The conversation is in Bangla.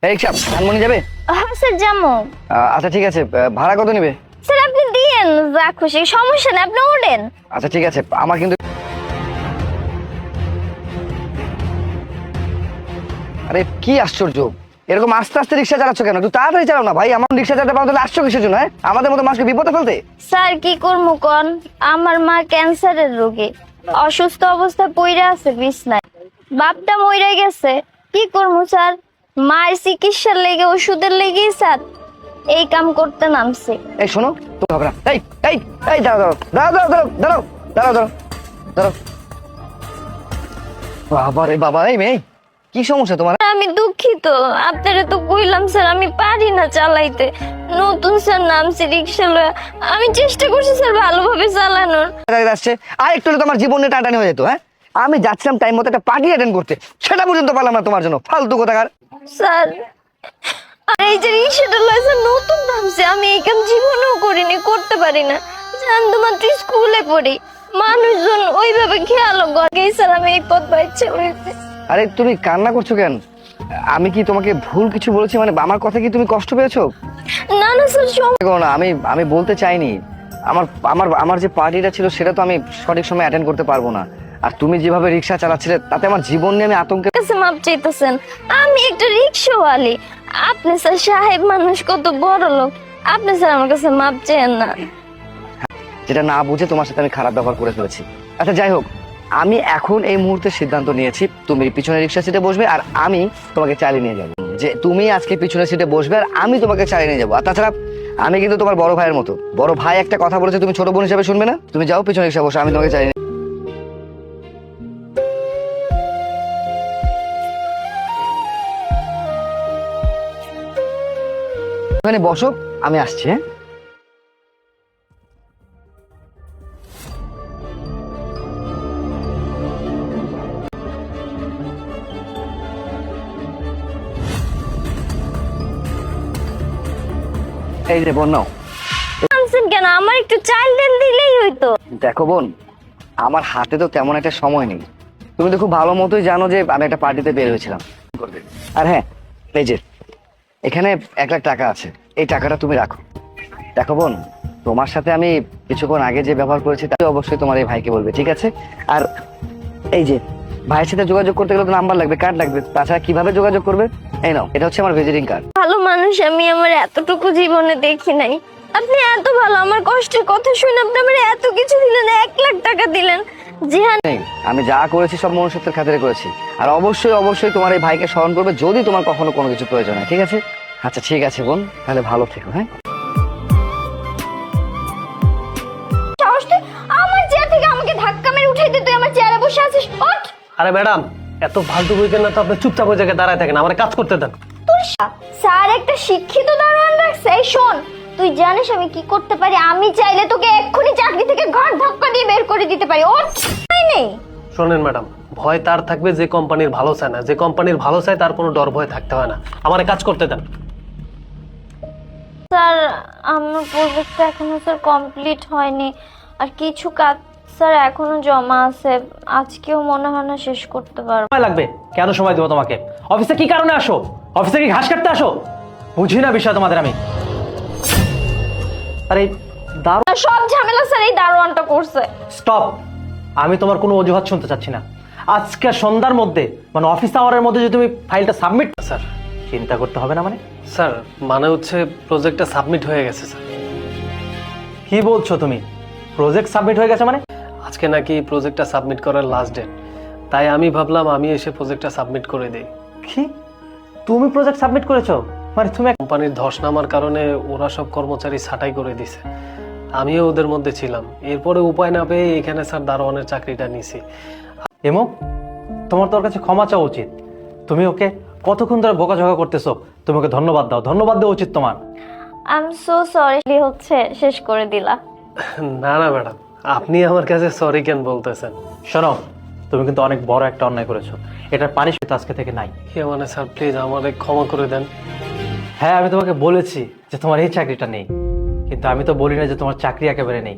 এই রিক্সা ধানমন্ডি যাবে? হ্যাঁ স্যার যাবো। আচ্ছা ঠিক আছে, ভাড়া কত নেবে? স্যার আপনি দিয়েন, যা খুশি, সমস্যা নেই, আপনি ওঠেন। আচ্ছা ঠিক আছে, আমার কিন্তু আরে কি আশ্চর্য, এরকম আস্তে আস্তে রিক্সা চালাচ্ছ কেন? তুই তাড়াতাড়ি চালাও না ভাই, আমার রিক্সা চালাতে পারো তাহলে আসছো কিসের জন্য? হ্যাঁ, আমাদের মতো মানুষকে বিপদে ফেলতে? স্যার কি করবো কোন, আমার মা ক্যান্সারের রোগী, অসুস্থ অবস্থায় পড়ে আছে বিছনায়। বাপটা মইরা গেছে, কি করবো স্যার? মায়ের চিকিৎসার লেগে, ওষুধের লেগেই স্যার এই কাম করতে নামছে। এই শোনো, তো হবে না। এই এই এই দাঁড়াও দাঁড়াও দাঁড়াও দাঁড়াও দাঁড়াও দাঁড়াও দাঁড়াও দাঁড়াও। বাবা রে বাবা, এই মেয়ে কি সমস্যা তোমার? আমি দুঃখিত, আপনারা তো কইলাম স্যার আমি পারি না চালাইতে, নতুন স্যার নামছি রিক্সা লয়া, আমি চেষ্টা করছি স্যার ভালোভাবে চালানোর। আসছে আর একটু হলে তোমার জীবন নিয়ে টাটানি হয়ে যেত। হ্যাঁ, আমি যাচ্ছিলাম টাইম মতো একটা পার্টি অ্যাটেন্ড করতে, সেটা পর্যন্ত পারলাম না তোমার জন্য, ফালতু কোথাকার। স্যার আর এই যে রিক্সাটা লয় স্যার নতুন নামছে, আমি এই কাম জীবনেও করিনি, করতে পারি না। জানতো মাত্র স্কুলে পড়ি, মানুষজন ওইভাবে খেয়ালও করে স্যার, আমি এই পথ বাইছে হয়েছে। আরে তুমি কান্না করছো কেন? আমি কি তোমাকে ভুল কিছু বলেছি? মানে আমার কথা কি তুমি কষ্ট পেয়েছো? না না স্যার দেখো না, আমি আমি বলতে চাইনি, আমার আমার আমার যে পার্টিটা ছিল সেটা তো আমি সঠিক সময় অ্যাটেন্ড করতে পারবো না। আর তুমি যেভাবে রিক্সা চালাচ্ছিলে তাতে আমার জীবন নিয়ে আমি আতঙ্কে। কাছে মাপ চাইতেছেন, আমি একটা রিক্সাওয়ালি, আপনি স্যার সাহেব মানুষ, কত বড় লোক, আপনি স্যার আমার কাছে মাপ চেয়েন না। যেটা না বুঝে তোমার সাথে আমি খারাপ ব্যবহার করে ফেলেছি। আচ্ছা যাই হোক, আমি এখন এই মুহূর্তে সিদ্ধান্ত নিয়েছি, তুমি পিছনের রিক্সা সিটে বসবে আর আমি তোমাকে চালিয়ে নিয়ে যাবো। যে তুমি আজকে পিছনের সিটে বসবে আর আমি তোমাকে চালিয়ে নিয়ে যাবো। আর তাছাড়া আমি কিন্তু তোমার বড় ভাইয়ের মতো, বড় ভাই একটা কথা বলেছে তুমি ছোট বোন হিসাবে শুনবে না? তুমি যাও পিছনের রিক্সা বসো, আমি তোমাকে চালিয়ে ওখানে বসো, আমি আসছি। হ্যাঁ, এই যে বোন নাও। আনছেন কেন? আমার একটু চাল ডাল দিলেই হইতো। দেখো বোন, আমার হাতে তো তেমন একটা সময় নেই, তুমি তো খুব ভালো মতোই জানো যে আমি একটা পার্টিতে বের হয়েছিলাম। আর হ্যাঁ, এই যে এখানে 1 লাখ টাকা আছে, এই টাকাটা তুমি রাখো। দেখো বোন, তোমার সাথে আমি কিছুক্ষণ আগে যে ব্যবহার করেছি তাতে অবশ্যই তোমার এই ভাইকে বলবে, ঠিক আছে? আর এই যে ভাইয়ের সাথে যোগাযোগ করতে গেলে তো নাম্বার লাগবে, কার্ড লাগবে, তাছাড়া কিভাবে যোগাযোগ করবে? এই নাও, এটা হচ্ছে আমার ভিজিটিং কার্ড। ভালো মানুষ আমি আমার এতটুকু জীবনে দেখি নাই, আপনি এত ভালো, আমার কষ্টের কথা শুনে আপনি আমার এত কিছু দিলেন, 1 লাখ টাকা দিলেন। জিহান নেই, আমি যা করেছি সব মনুষ্যত্বের খাতিরে করেছি। আর অবশ্যই অবশ্যই তোমার এই ভাইকে স্মরণ করবে যদি তোমার কখনো কোনো কিছু প্রয়োজন হয়, ঠিক আছে? আচ্ছা ঠিক আছে বোন, তাহলে ভালো থেকো। হ্যাঁ, সাহস তুই আমার চেয়ার থেকে আমাকে ধাক্কা মেরে উঠাই দে, তুই আমার চেয়ারে বসে আছিস, ওঠ। আরে ম্যাডাম, এত ফালতু বইকেন না তো, আপনি চুপচাপ ওই জায়গায় দাঁড়ায় থাকেন, আমার কাজ করতে দেন। তোর স্যার একটা শিক্ষিত দারোয়ান রাখছে। এই শোন, তুই জানিস আমি কি করতে পারি? আমি চাইলে তোকে এক্ষুনি চাকরি থেকে ঘাট ধাক্কা দিয়ে বের করে দিতে পারি, ওঠ। নেই শোনেন ম্যাডাম, ভয় তার থাকবে যে কোম্পানির ভালো চায় না, যে কোম্পানির ভালো চায় তার কোনো ডর ভয় থাকতে হয় না। আমার কাজ করতে দেন। স্যার, আমার প্রজেক্টটা এখনো স্যার কমপ্লিট হয়নি, আর কিছু কাজ স্যার এখনো জমা আছে, আজকেও মনে হয় না শেষ করতে পারবো। সময় লাগবে কেন? সময় দেবো তোমাকে? অফিসে কি কারণে আসো? অফিসে কি ঘাস কাটতে আসো? বুঝি না বিষয় তোমাদের আমি। আরে দারুণ, সব ঝামেলা স্যার এই দারোয়ানটা করছে। স্টপ! আমি তোমার কোনো অজুহাত শুনতে চাচ্ছি না। আজকে সন্ধ্যার মধ্যে, মানে অফিস আওয়ারের মধ্যে যদি তুমি ফাইলটা সাবমিট। স্যার, চিন্তা করতে হবে না মানে? স্যার মানে হচ্ছে প্রজেক্টটা সাবমিট হয়ে গেছে স্যার। কি বলছো তুমি? প্রজেক্ট সাবমিট হয়ে গেছে মানে? আজকে নাকি প্রজেক্টটা সাবমিট করার লাস্ট ডেট, তাই আমি ভাবলাম আমি এসে প্রজেক্টটা সাবমিট করে দিই। কি, তুমি প্রজেক্ট সাবমিট করেছো? মানে তুমি কোম্পানির ধস নামার কারণে ওরা সব কর্মচারী ছাঁটাই করে দিছে, আমিও ওদের মধ্যে ছিলাম। এরপরে উপায় না পেয়ে এখানে স্যার দারোয়ানের চাকরিটা নিছি। এমো, তোমার তোর কাছে ক্ষমা চাওয়া উচিত। তুমি ওকে কতক্ষণ ধরে বোকাঝোকা করতেছো, তুমি ওকে ধন্যবাদ দাও, ধন্যবাদ দেওয়া উচিত তোমার। আই এম সো সরি, হচ্ছে শেষ করে দিলা। না না ম্যাডাম, আপনি আমার কাছে সরি কেন বলতেছেন? শোনো, তুমি কিন্তু অনেক বড় একটা অন্যায় করেছো, এটার পানিশমেন্ট আজকে থেকে নাই। কে মানে স্যার, প্লিজ আমারে ক্ষমা করে দেন। হ্যাঁ, আমি তোমাকে বলেছি যে তোমার এই চাকরিটা নেই, কিন্তু আমি তো বলি না যে তোমার চাকরি একেবারে নেই।